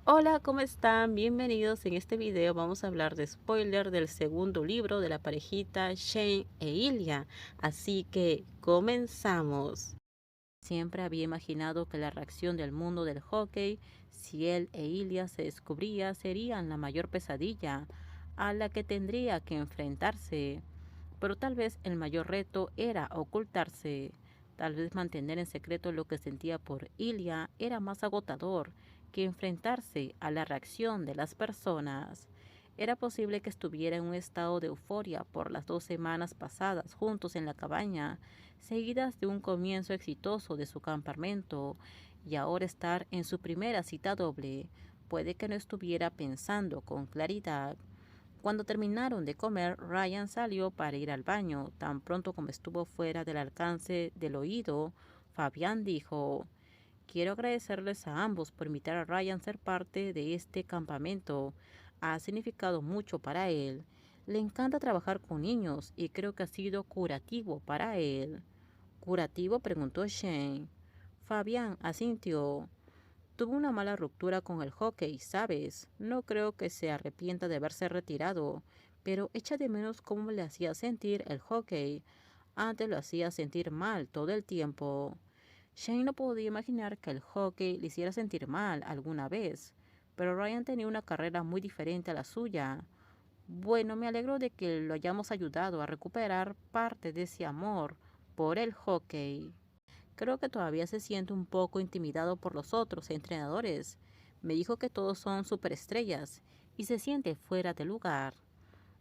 Hola, ¿cómo están? Bienvenidos. En este video vamos a hablar de spoiler del segundo libro de la parejita Shane e Ilya. Así que comenzamos. Siempre había imaginado que la reacción del mundo del hockey, si él e Ilya se descubría, serían la mayor pesadilla a la que tendría que enfrentarse. Pero tal vez el mayor reto era ocultarse. Tal vez mantener en secreto lo que sentía por Ilya era más agotador que enfrentarse a la reacción de las personas. Era posible que estuviera en un estado de euforia por las 2 semanas pasadas juntos en la cabaña, seguidas de un comienzo exitoso de su campamento, y ahora estar en su primera cita doble. Puede que no estuviera pensando con claridad. Cuando terminaron de comer, Ryan salió para ir al baño. Tan pronto como estuvo fuera del alcance del oído, Fabián dijo: quiero agradecerles a ambos por invitar a Ryan a ser parte de este campamento. Ha significado mucho para él. Le encanta trabajar con niños y creo que ha sido curativo para él. ¿Curativo?, preguntó Shane. Fabián asintió. Tuvo una mala ruptura con el hockey, ¿sabes? No creo que se arrepienta de haberse retirado, pero echa de menos cómo le hacía sentir el hockey. Antes lo hacía sentir mal todo el tiempo. Shane no podía imaginar que el hockey le hiciera sentir mal alguna vez, pero Ryan tenía una carrera muy diferente a la suya. Bueno, me alegro de que lo hayamos ayudado a recuperar parte de ese amor por el hockey. Creo que todavía se siente un poco intimidado por los otros entrenadores. Me dijo que todos son superestrellas y se siente fuera de lugar.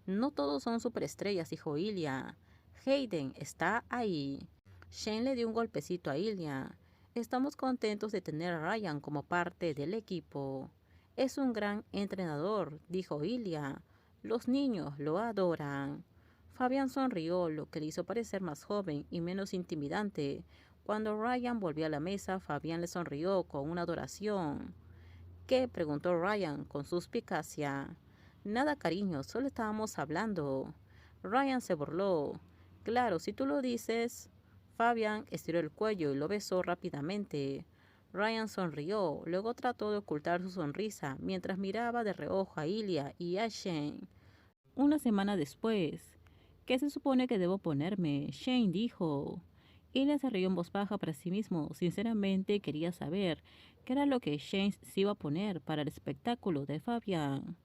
No todos son superestrellas, dijo Ilya. Hayden está ahí. Shane le dio un golpecito a Ilya. Estamos contentos de tener a Ryan como parte del equipo. Es un gran entrenador, dijo Ilya. Los niños lo adoran. Fabián sonrió, lo que le hizo parecer más joven y menos intimidante. Cuando Ryan volvió a la mesa, Fabián le sonrió con una adoración. ¿Qué?, preguntó Ryan con suspicacia. Nada, cariño, solo estábamos hablando. Ryan se burló. Claro, si tú lo dices. Fabián estiró el cuello y lo besó rápidamente. Ryan sonrió, luego trató de ocultar su sonrisa mientras miraba de reojo a Ilya y a Shane. Una semana después. ¿Qué se supone que debo ponerme?, Shane dijo. Ilya se rió en voz baja para sí mismo. Sinceramente quería saber qué era lo que Shane se iba a poner para el espectáculo de Fabián.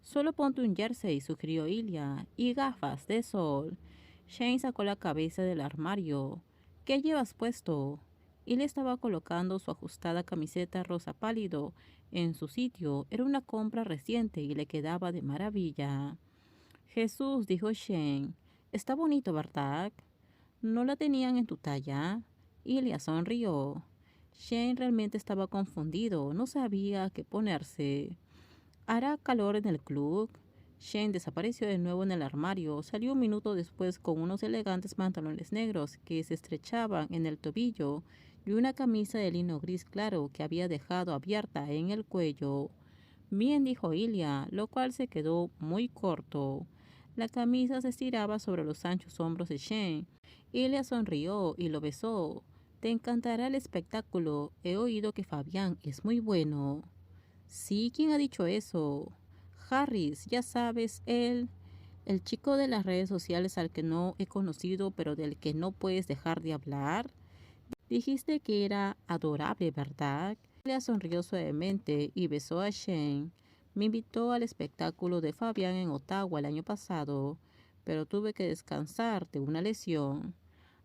Solo ponte un jersey, sugirió Ilya, y gafas de sol. Shane sacó la cabeza del armario. ¿Qué llevas puesto? Ilya estaba colocando su ajustada camiseta rosa pálido en su sitio. Era una compra reciente y le quedaba de maravilla. Jesús, dijo Shane, está bonito, ¿verdad? ¿No la tenían en tu talla? Ilya sonrió. Shane realmente estaba confundido, no sabía qué ponerse. ¿Hará calor en el club? Shane desapareció de nuevo en el armario. Salió un minuto después con unos elegantes pantalones negros que se estrechaban en el tobillo y una camisa de lino gris claro que había dejado abierta en el cuello. Bien, dijo Ilya, lo cual se quedó muy corto. La camisa se estiraba sobre los anchos hombros de Shane. Ilya sonrió y lo besó. Te encantará el espectáculo. He oído que Fabián es muy bueno. Sí, ¿quién ha dicho eso? Harris, ya sabes, el chico de las redes sociales al que no he conocido, pero del que no puedes dejar de hablar. Dijiste que era adorable, ¿verdad? Ella sonrió suavemente y besó a Shane. Me invitó al espectáculo de Fabián en Ottawa el año pasado, pero tuve que descansar de una lesión.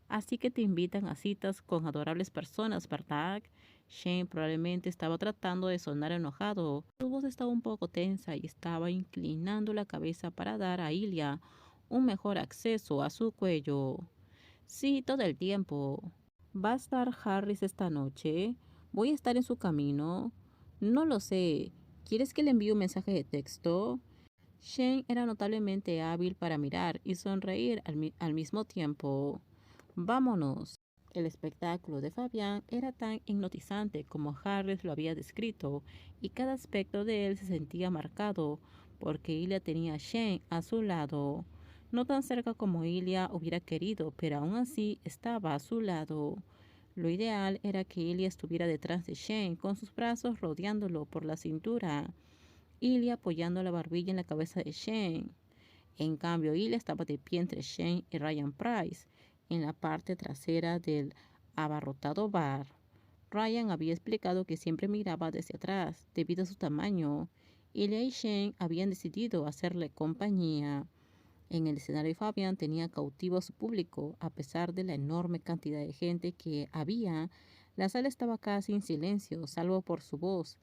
Así que te invitan a citas con adorables personas, ¿verdad? Shane probablemente estaba tratando de sonar enojado. Su voz estaba un poco tensa y estaba inclinando la cabeza para dar a Ilya un mejor acceso a su cuello. Sí, todo el tiempo. ¿Va a estar Harris esta noche? ¿Voy a estar en su camino? No lo sé. ¿Quieres que le envíe un mensaje de texto? Shane era notablemente hábil para mirar y sonreír al mismo tiempo. Vámonos. El espectáculo de Fabián era tan hipnotizante como Harris lo había descrito, y cada aspecto de él se sentía marcado, porque Ilya tenía a Shane a su lado. No tan cerca como Ilya hubiera querido, pero aún así estaba a su lado. Lo ideal era que Ilya estuviera detrás de Shane, con sus brazos rodeándolo por la cintura, Ilya apoyando la barbilla en la cabeza de Shane. En cambio, Ilya estaba de pie entre Shane y Ryan Price, en la parte trasera del abarrotado bar. Ryan había explicado que siempre miraba desde atrás, debido a su tamaño. Ilya y Shane habían decidido hacerle compañía. En el escenario, Fabian tenía cautivo a su público. A pesar de la enorme cantidad de gente que había, la sala estaba casi en silencio, salvo por su voz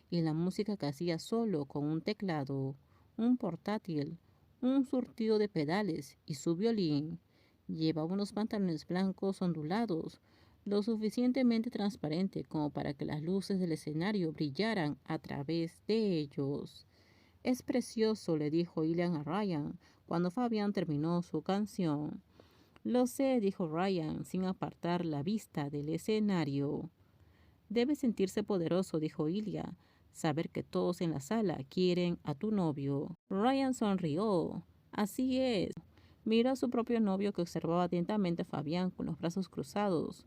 y la música que hacía solo con un teclado, un portátil, un surtido de pedales y su violín. Llevaba unos pantalones blancos ondulados, lo suficientemente transparente como para que las luces del escenario brillaran a través de ellos. Es precioso, le dijo Ilian a Ryan cuando Fabian terminó su canción. Lo sé, dijo Ryan, sin apartar la vista del escenario. Debe sentirse poderoso, dijo Ilya, saber que todos en la sala quieren a tu novio. Ryan sonrió. Así es. Miró a su propio novio que observaba atentamente a Fabián con los brazos cruzados.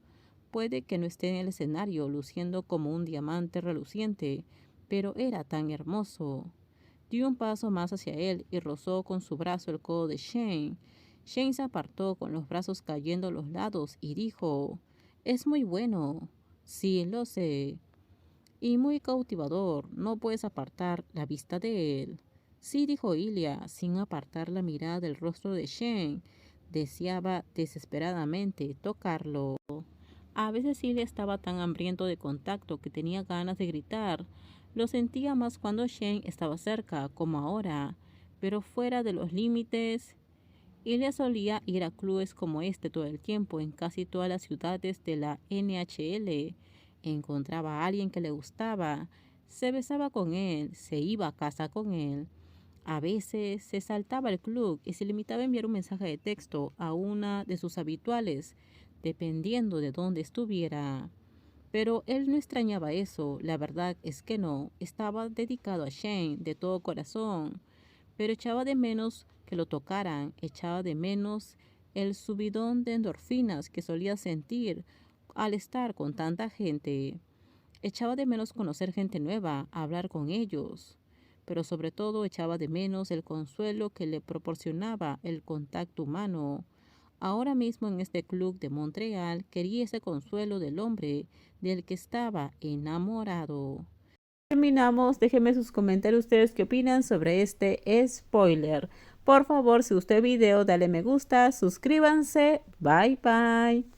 Puede que no esté en el escenario luciendo como un diamante reluciente, pero era tan hermoso. Dio un paso más hacia él y rozó con su brazo el codo de Shane. Shane se apartó con los brazos cayendo a los lados y dijo, «Es muy bueno». «Sí, lo sé». «Y muy cautivador. No puedes apartar la vista de él». «Sí», dijo Ilya, sin apartar la mirada del rostro de Shane. Deseaba desesperadamente tocarlo. A veces Ilya estaba tan hambriento de contacto que tenía ganas de gritar. Lo sentía más cuando Shane estaba cerca, como ahora, pero fuera de los límites. Ilya solía ir a clubes como este todo el tiempo en casi todas las ciudades de la NHL. Encontraba a alguien que le gustaba, se besaba con él, se iba a casa con él. A veces se saltaba el club y se limitaba a enviar un mensaje de texto a una de sus habituales, dependiendo de dónde estuviera. Pero él no extrañaba eso, la verdad es que no, estaba dedicado a Shane de todo corazón, pero echaba de menos que lo tocaran, echaba de menos el subidón de endorfinas que solía sentir al estar con tanta gente. Echaba de menos conocer gente nueva, hablar con ellos, pero sobre todo echaba de menos el consuelo que le proporcionaba el contacto humano. Ahora mismo en este club de Montreal quería ese consuelo del hombre del que estaba enamorado. Terminamos, déjenme sus comentarios ustedes qué opinan sobre este spoiler. Por favor, si gustó el video, dale me gusta, suscríbanse, bye bye.